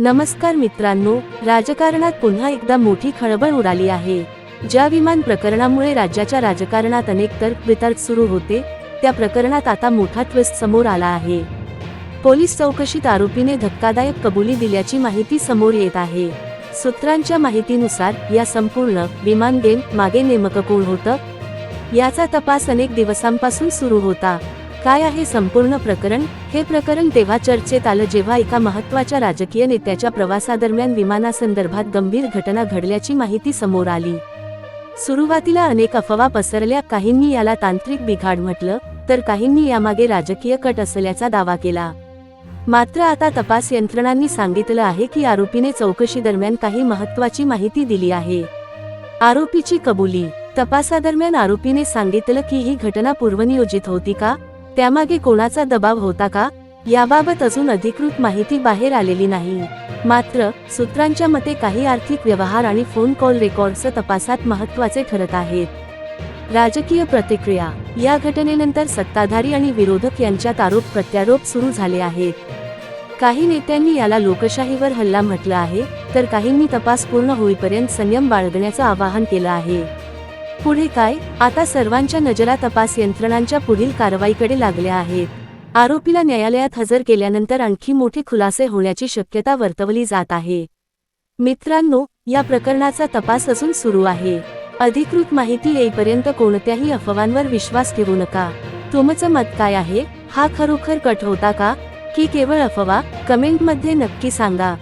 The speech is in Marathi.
नमस्कार मित्रांनो, राजकारणात पुन्हा एकदा मोठी खळबळ उडाली आहे। ज्या विमान प्रकरणामुळे राज्याच्या राजकारणात अनेक तर्क-वितर्क सुरू होते, त्या प्रकरणात आता मोठा ट्विस्ट समोर आला आहे। पोलीस चौकशीत आरोपीने धक्कादायक कबुली दिल्याची माहिती समोर येत आहे। सूत्रांच्या माहितीनुसार या संपूर्ण विमान गेम मागे नेमकं कोण होतं, याचा तपास अनेक दिवसांपासून सुरू होता। काय आहे संपूर्ण प्रकरण? हे प्रकरण तेव्हा चर्चेत आलं जेव्हा एका महत्त्वाच्या राजकीय नेत्याच्या प्रवासादरम्यान विमानासंदर्भात गंभीर घटना घडल्याची माहिती समोर आली। सुरुवातीला अनेक अफवा पसरल्या, काहींनी याला तांत्रिक बिघाड म्हटलं, तर काहींनी यामागे राजकीय कट असल्याचा दावा केला। मात्र आता तपास यंत्रणांनी सांगितलं आहे की आरोपीने चौकशीदरम्यान काही महत्त्वाची माहिती दिली आहे। आरोपीची कबुली। तपासादरम्यान आरोपीने सांगितलं की ही घटना पूर्वनियोजित होती का, त्यामागे कोणाचा दबाव होता का, याबाबत अजून अधिकृत माहिती बाहेर आलेली नाही। मात्र सूत्रांच्या मते काही आर्थिक व्यवहार आणि फोन कॉल रेकॉर्ड्स तपासात महत्त्वाचे ठरत आहेत। राजकीय प्रतिक्रिया। या घटनेनंतर सत्ताधारी आणि विरोधक यांच्यात आरोप प्रत्यारोप सुरू झाले आहेत। काही नेत्यांनी याला लोकशाहीवर हल्ला म्हटलं आहे, तर काहींनी तपास पूर्ण होईपर्यंत संयम बाळगण्याचं आवाहन केलं आहे। पुढे काय? आता सर्वांच्या नजरा तपास यंत्रणांच्या पुढील कारवाईकडे लागल्या आहेत। आरोपीला न्यायालयात हजर केल्यानंतर आणखी मोठे खुलासे होण्याची शक्यता वर्तवली जात आहे। मित्रांनो, या प्रकरणाचा तपास अजून सुरू आहे। अधिकृत माहिती येईपर्यंत कोणत्याही अफवांवर विश्वास ठेवू नका। तुमचं मत काय आहे? हा खरोखर कट होता का, की केवळ अफवा? कमेंटमध्ये नक्की सांगा।